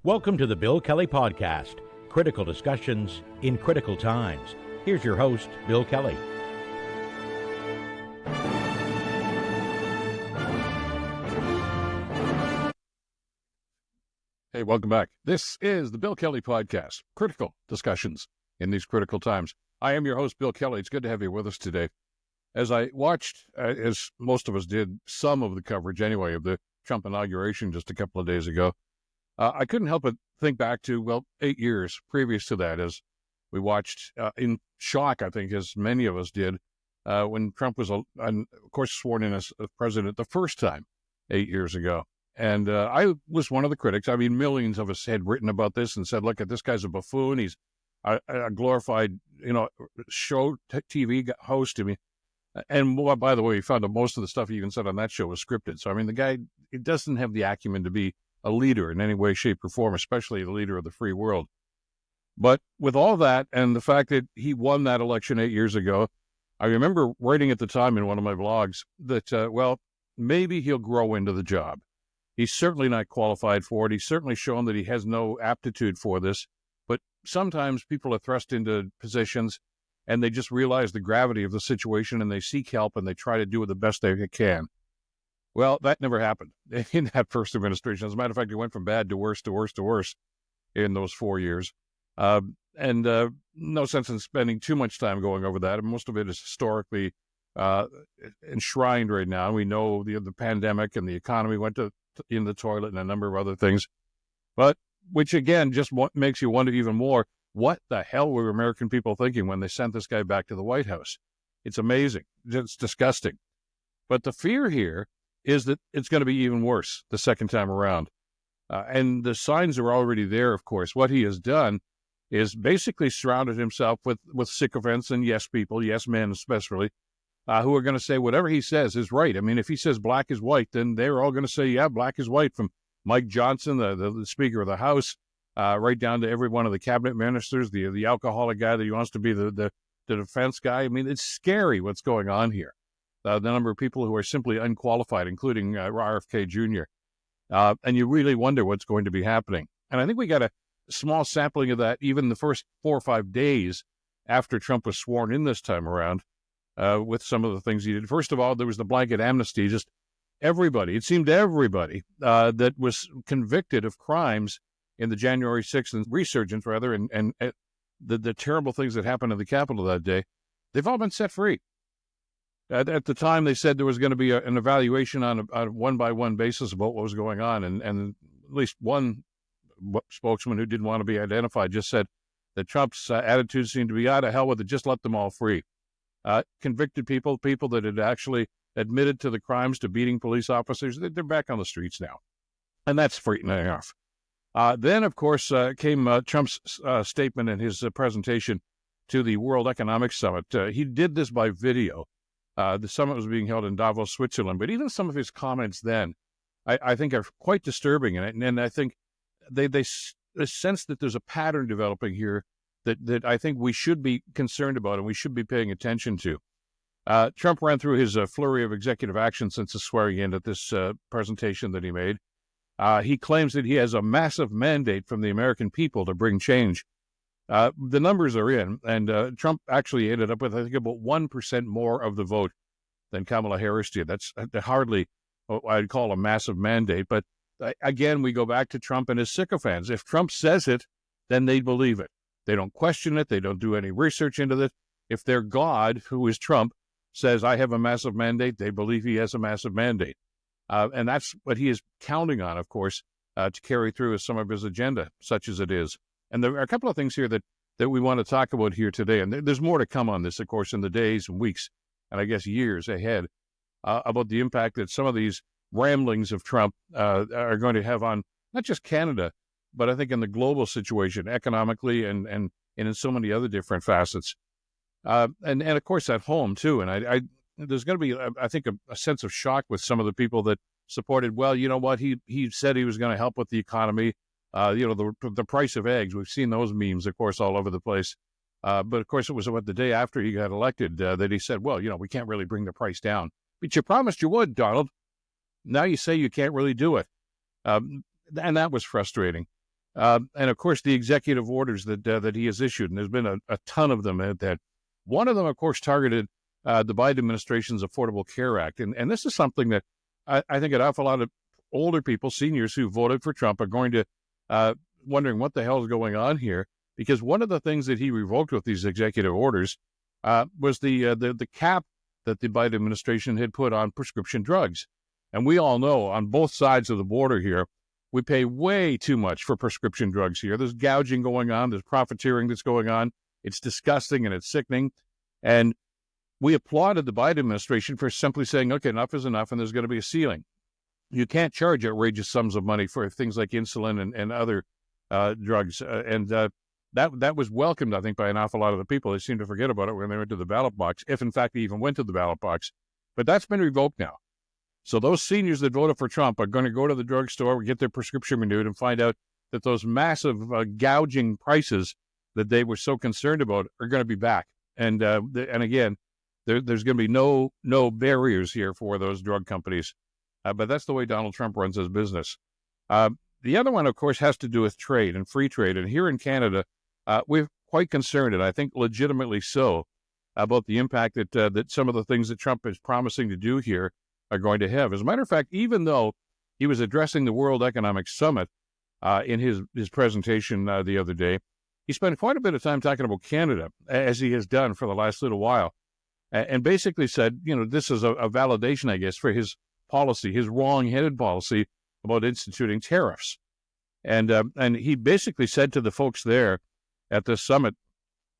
Welcome to the Bill Kelly Podcast, critical discussions in critical times. Here's your host, Bill Kelly. Hey, welcome back. This is the Bill Kelly Podcast, critical discussions in these critical times. I am your host, Bill Kelly. It's good to have you with us today. As I watched, as most of us did, some of the coverage anyway of the Trump inauguration just a couple of days ago, I couldn't help but think back to, 8 years previous to that, as we watched in shock, I think, as many of us did, when Trump was, of course, sworn in as president the first time 8 years ago. And I was one of the critics. I mean, millions of us had written about this and said, look, this guy's a buffoon. He's a glorified, show TV host. I mean, and by the way, he found that most of the stuff he even said on that show was scripted. So, I mean, the guy, he doesn't have the acumen to be a leader in any way, shape, or form, especially the leader of the free world. But with all that and the fact that he won that election 8 years ago, I remember writing at the time in one of my blogs that, maybe he'll grow into the job. He's certainly not qualified for it. He's certainly shown that he has no aptitude for this. But sometimes people are thrust into positions and they just realize the gravity of the situation and they seek help and they try to do it the best they can. Well, that never happened in that first administration. As a matter of fact, it went from bad to worse to worse to worse in those 4 years. No sense in spending too much time going over that. Most of it is historically enshrined right now. We know the pandemic and the economy went in the toilet and a number of other things. But which, again, just makes you wonder even more, what the hell were American people thinking when they sent this guy back to the White House? It's amazing. It's disgusting. But the fear here is that it's going to be even worse the second time around. And the signs are already there, of course. What he has done is basically surrounded himself with sycophants and yes people, yes men especially, who are going to say whatever he says is right. I mean, if he says black is white, then they're all going to say, yeah, black is white, from Mike Johnson, the Speaker of the House, right down to every one of the cabinet ministers, the alcoholic guy that wants to be the defense guy. I mean, it's scary what's going on here. The number of people who are simply unqualified, including RFK Jr. And you really wonder what's going to be happening. And I think we got a small sampling of that even the first 4 or 5 days after Trump was sworn in this time around with some of the things he did. First of all, there was the blanket amnesty. Just everybody, it seemed everybody that was convicted of crimes in the January 6th and resurgence, rather, and the terrible things that happened in the Capitol that day, they've all been set free. At the time, they said there was going to be an evaluation on a one-by-one basis about what was going on, and at least one spokesman who didn't want to be identified just said that Trump's attitude seemed to be, to hell with it, just let them all free. Convicted people that had actually admitted to the crimes, to beating police officers, they're back on the streets now. And that's frightening enough. Then, of course, came Trump's statement in his presentation to the World Economic Summit. He did this by video. The summit was being held in Davos, Switzerland, but even some of his comments then, I think, are quite disturbing. And I think they sense that there's a pattern developing here that I think we should be concerned about and we should be paying attention to. Trump ran through his flurry of executive action since the swearing in at this presentation that he made. He claims that he has a massive mandate from the American people to bring change. The numbers are in, and Trump actually ended up with, I think, about 1% more of the vote than Kamala Harris did. That's hardly what I'd call a massive mandate. But again, we go back to Trump and his sycophants. If Trump says it, then they believe it. They don't question it. They don't do any research into it. If their God, who is Trump, says, I have a massive mandate, they believe he has a massive mandate. And that's what he is counting on, of course, to carry through with some of his agenda, such as it is. And there are a couple of things here that we want to talk about here today. And there's more to come on this, of course, in the days and weeks, and I guess years ahead, about the impact that some of these ramblings of Trump are going to have on not just Canada, but I think in the global situation, economically and in so many other different facets. And of course, at home, too. And there's going to be, I think, a sense of shock with some of the people that supported, well, you know what, he said he was going to help with the economy. The price of eggs, we've seen those memes, of course, all over the place. But, of course, it was the day after he got elected that he said, well, we can't really bring the price down. But you promised you would, Donald. Now you say you can't really do it. And that was frustrating. And of course, the executive orders that he has issued, and there's been a ton of them. That one of them, of course, targeted the Biden administration's Affordable Care Act, and this is something that I think an awful lot of older people, seniors who voted for Trump, are going to wondering what the hell is going on here, because one of the things that he revoked with these executive orders was the cap that the Biden administration had put on prescription drugs. And we all know on both sides of the border here, we pay way too much for prescription drugs here. There's gouging going on. There's profiteering that's going on. It's disgusting and it's sickening. And we applauded the Biden administration for simply saying, okay, enough is enough, and there's going to be a ceiling. You can't charge outrageous sums of money for things like insulin and other drugs. That was welcomed, I think, by an awful lot of the people. They seem to forget about it when they went to the ballot box, if in fact they even went to the ballot box. But that's been revoked now. So those seniors that voted for Trump are going to go to the drugstore, get their prescription renewed, and find out that those massive gouging prices that they were so concerned about are going to be back. And again, there's going to be no barriers here for those drug companies. But that's the way Donald Trump runs his business. The other one, of course, has to do with trade and free trade. And here in Canada, we're quite concerned, and I think legitimately so, about the impact that some of the things that Trump is promising to do here are going to have. As a matter of fact, even though he was addressing the World Economic Summit in his presentation the other day, he spent quite a bit of time talking about Canada, as he has done for the last little while, and basically said, this is a validation, I guess, for his policy, his wrong-headed policy about instituting tariffs. And he basically said to the folks there at this summit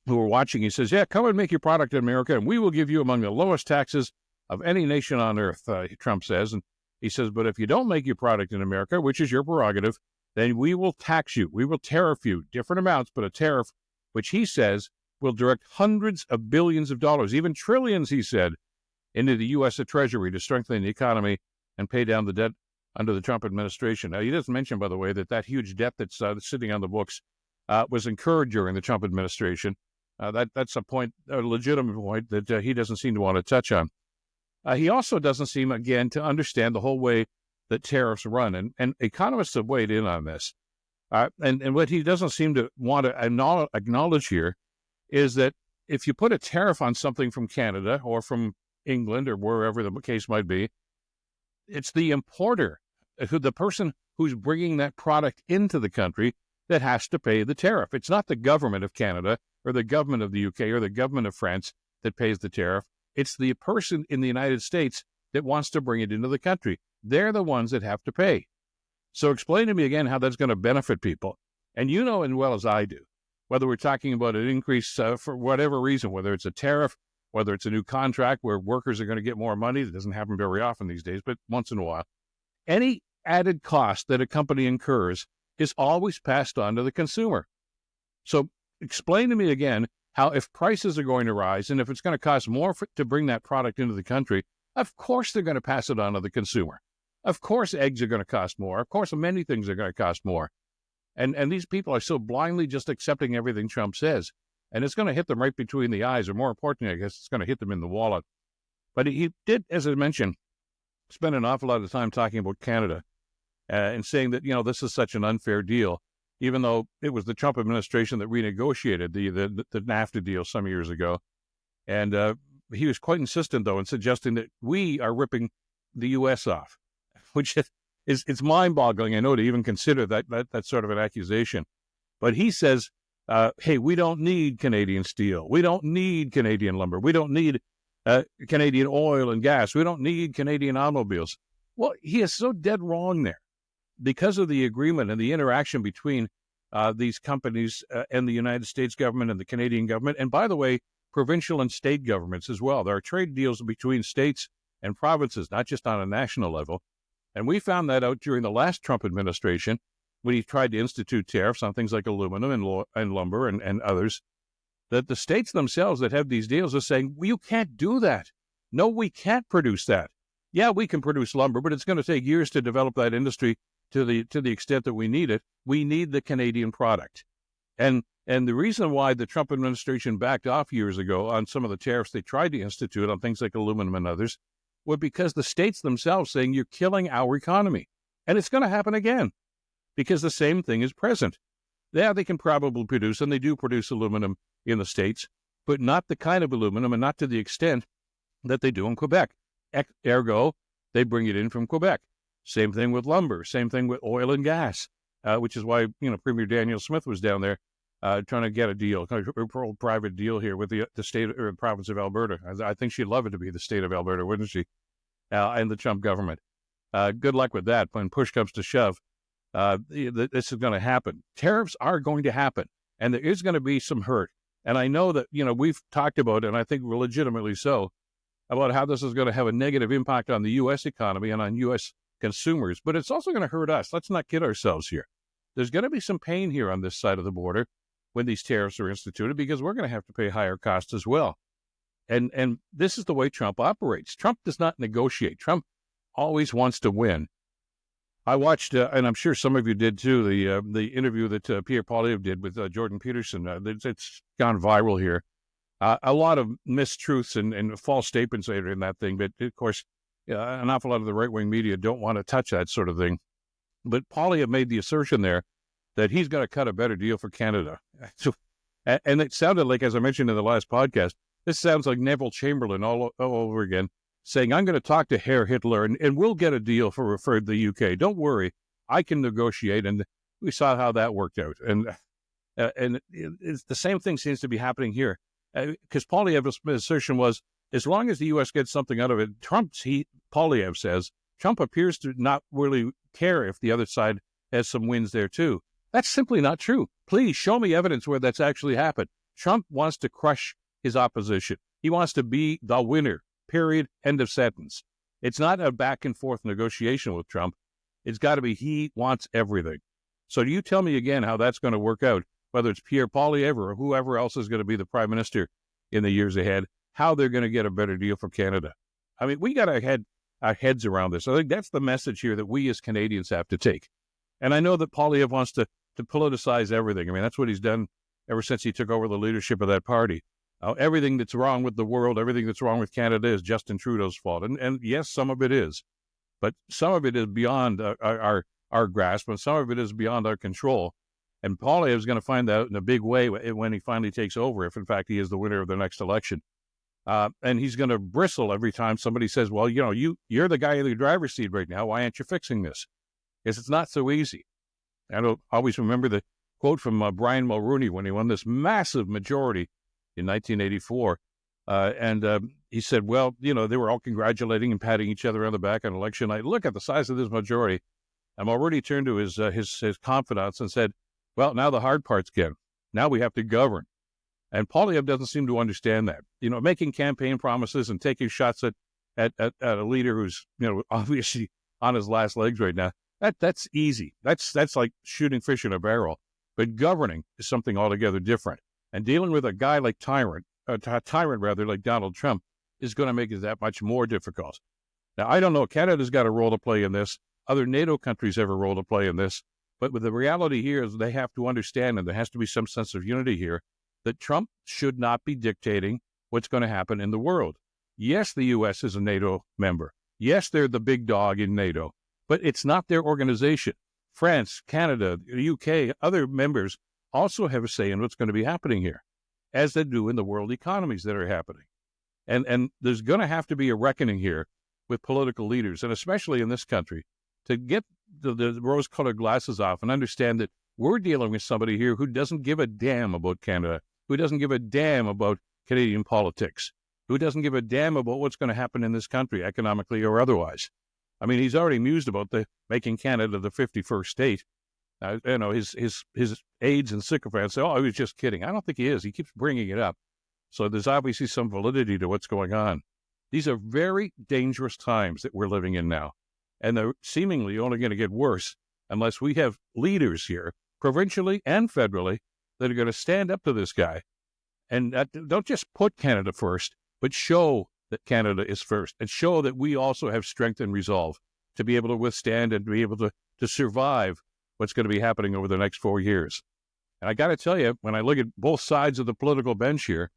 who were watching, he says, yeah, come and make your product in America, and we will give you among the lowest taxes of any nation on earth, Trump says. And he says, but if you don't make your product in America, which is your prerogative, then we will tax you. We will tariff you, different amounts, but a tariff, which he says will direct hundreds of billions of dollars, even trillions, he said, into the U.S. Treasury to strengthen the economy and pay down the debt under the Trump administration. Now, he doesn't mention, by the way, that huge debt that's sitting on the books was incurred during the Trump administration. That's a legitimate point that he doesn't seem to want to touch on. He also doesn't seem, again, to understand the whole way that tariffs run. And economists have weighed in on this. And what he doesn't seem to want to acknowledge here is that if you put a tariff on something from Canada or from England or wherever the case might be, it's the importer, the person who's bringing that product into the country, that has to pay the tariff. It's not the government of Canada or the government of the UK or the government of France that pays the tariff. It's the person in the United States that wants to bring it into the country. They're the ones that have to pay. So explain to me again how that's going to benefit people. And you know as well as I do, whether we're talking about an increase for whatever reason, whether it's a tariff, whether it's a new contract where workers are going to get more money. That doesn't happen very often these days, but once in a while. Any added cost that a company incurs is always passed on to the consumer. So explain to me again how, if prices are going to rise and if it's going to cost more to bring that product into the country, of course they're going to pass it on to the consumer. Of course eggs are going to cost more. Of course many things are going to cost more. And these people are so blindly just accepting everything Trump says. And it's going to hit them right between the eyes, or more importantly, I guess, it's going to hit them in the wallet. But he did, as I mentioned, spend an awful lot of time talking about Canada and saying that, this is such an unfair deal, even though it was the Trump administration that renegotiated the NAFTA deal some years ago. And he was quite insistent, though, in suggesting that we are ripping the U.S. off, which it's mind-boggling, I know, to even consider that sort of an accusation. But he says, hey, we don't need Canadian steel. We don't need Canadian lumber. We don't need Canadian oil and gas. We don't need Canadian automobiles. Well, he is so dead wrong there because of the agreement and the interaction between these companies and the United States government and the Canadian government. And by the way, provincial and state governments as well. There are trade deals between states and provinces, not just on a national level. And we found that out during the last Trump administration, when he tried to institute tariffs on things like aluminum and lumber and others, that the states themselves that have these deals are saying, well, you can't do that. No, we can't produce that. Yeah, we can produce lumber, but it's going to take years to develop that industry to the extent that we need it. We need the Canadian product. And the reason why the Trump administration backed off years ago on some of the tariffs they tried to institute on things like aluminum and others was because the states themselves saying, you're killing our economy. And it's going to happen again, because the same thing is present. Yeah, they can probably produce, and they do produce aluminum in the States, but not the kind of aluminum and not to the extent that they do in Quebec. Ergo, they bring it in from Quebec. Same thing with lumber. Same thing with oil and gas, which is why Premier Daniel Smith was down there trying to get a deal, a private deal here with the state or province of Alberta. I think she'd love it to be the state of Alberta, wouldn't she? And the Trump government. Good luck with that. When push comes to shove, this is going to happen. Tariffs are going to happen, and there is going to be some hurt. And I know that we've talked about, and I think legitimately so, about how this is going to have a negative impact on the U.S. economy and on U.S. consumers, but it's also going to hurt us. Let's not kid ourselves here. There's going to be some pain here on this side of the border when these tariffs are instituted, because we're going to have to pay higher costs as well. And this is the way Trump operates. Trump does not negotiate. Trump always wants to win. I watched, and I'm sure some of you did too, the interview that Pierre Poilievre did with Jordan Peterson. It's gone viral here. A lot of mistruths and false statements in that thing, but of course, an awful lot of the right-wing media don't want to touch that sort of thing. But Poilievre made the assertion there that he's going to cut a better deal for Canada. So, and it sounded like, as I mentioned in the last podcast, this sounds like Neville Chamberlain all over again, saying, I'm going to talk to Herr Hitler and we'll get a deal for the UK. Don't worry, I can negotiate. And we saw how that worked out. And it's the same thing seems to be happening here. Because Poilievre's assertion was, as long as the U.S. gets something out of it, Poilievre says, Trump appears to not really care if the other side has some wins there too. That's simply not true. Please show me evidence where that's actually happened. Trump wants to crush his opposition. He wants to be the winner, period, end of sentence. It's not a back and forth negotiation with Trump. It's got to be he wants everything. So you tell me again how that's going to work out, whether it's Pierre Poilievre or whoever else is going to be the prime minister in the years ahead, how they're going to get a better deal for Canada. I mean, we got to our heads around this. I think that's the message here that we as Canadians have to take. And I know that Poilievre wants to politicize everything. I mean, that's what he's done ever since he took over the leadership of that party. Everything that's wrong with the world, everything that's wrong with Canada is Justin Trudeau's fault. And yes, some of it is. But some of it is beyond our grasp, and some of it is beyond our control. And Poilievre is going to find out in a big way when he finally takes over, if in fact he is the winner of the next election. And he's going to bristle every time somebody says, well, you're the guy in the driver's seat right now. Why aren't you fixing this? Because it's not so easy. I don't always remember the quote from Brian Mulroney when he won this massive majority in 1984. And he said, well, they were all congratulating and patting each other on the back on election night. Look at the size of this majority. And Mulroney turned to his confidants and said, well, now the hard part's again. Now we have to govern. And Poilievre doesn't seem to understand that. Making campaign promises and taking shots at a leader who's, obviously on his last legs right now, that's easy. That's like shooting fish in a barrel. But governing is something altogether different. And dealing with a guy like tyrant like Donald Trump is going to make it that much more difficult. Now, I don't know. Canada's got a role to play in this. Other NATO countries have a role to play in this. But the reality here is they have to understand, and there has to be some sense of unity here, that Trump should not be dictating what's going to happen in the world. Yes, the U.S. is a NATO member. Yes, they're the big dog in NATO, but it's not their organization. France, Canada, the UK, other members also have a say in what's going to be happening here, as they do in the world economies that are happening. And there's going to have to be a reckoning here with political leaders, and especially in this country, to get the rose-colored glasses off and understand that we're dealing with somebody here who doesn't give a damn about Canada, who doesn't give a damn about Canadian politics, who doesn't give a damn about what's going to happen in this country, economically or otherwise. I mean, he's already mused about making Canada the 51st state. His aides and sycophants say, oh, he was just kidding. I don't think he is. He keeps bringing it up. So there's obviously some validity to what's going on. These are very dangerous times that we're living in now. And they're seemingly only going to get worse unless we have leaders here, provincially and federally, that are going to stand up to this guy. And don't just put Canada first, but show that Canada is first, and show that we also have strength and resolve to be able to withstand and to be able to survive what's going to be happening over the next 4 years. And I got to tell you, when I look at both sides of the political bench here,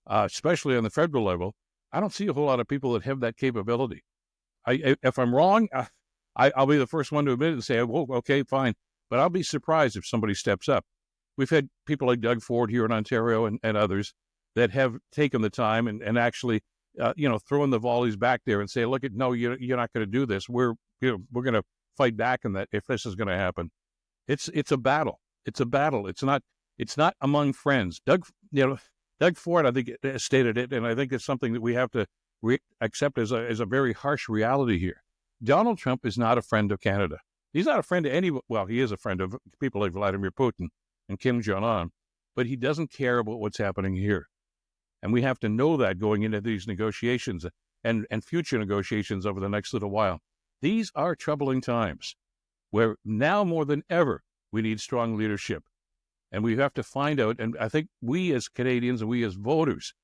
especially on the federal level, I don't see a whole lot of people that have that capability. If I'm wrong, I'll be the first one to admit it and say, well, okay, fine. But I'll be surprised if somebody steps up. we've had people like Doug Ford here in Ontario and others that have taken the time and actually, throwing the volleys back there and say, look, no, you're not going to do this. We're going to fight back on that if this is going to happen. It's a battle. It's a battle. It's not among friends. Doug Ford, I think, stated it, and I think it's something that we have to accept as a very harsh reality here. Donald Trump is not a friend of Canada. He's not a friend of any. Well, he is a friend of people like Vladimir Putin and Kim Jong-un, but he doesn't care about what's happening here. And we have to know that going into these negotiations and future negotiations over the next little while. These are troubling times where now more than ever we need strong leadership. And we have to find out, and I think we as Canadians and we as voters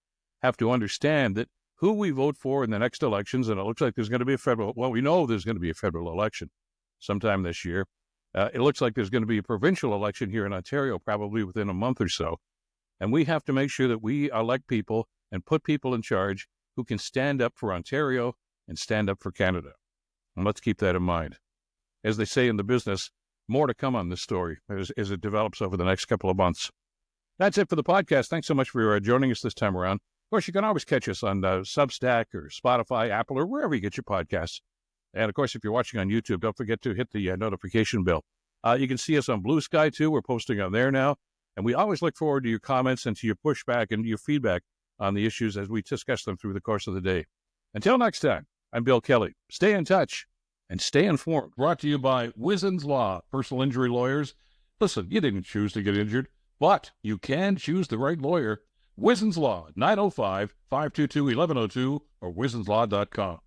have to understand that who we vote for in the next elections, and it looks like there's going to be we know there's going to be a federal election sometime this year. It looks like there's going to be a provincial election here in Ontario probably within a month or so. And we have to make sure that we elect people and put people in charge who can stand up for Ontario and stand up for Canada. And let's keep that in mind. As they say in the business, more to come on this story as it develops over the next couple of months. That's it for the podcast. Thanks so much for joining us this time around. Of course, you can always catch us on Substack or Spotify, Apple, or wherever you get your podcasts. And, of course, if you're watching on YouTube, don't forget to hit the notification bell. You can see us on Blue Sky, too. We're posting on there now. And we always look forward to your comments and to your pushback and your feedback on the issues as we discuss them through the course of the day. Until next time, I'm Bill Kelly. Stay in touch and stay informed. Brought to you by Wizen's Law, personal injury lawyers. Listen, you didn't choose to get injured, but you can choose the right lawyer. Wizen's Law, 905-522-1102 or wizenslaw.com.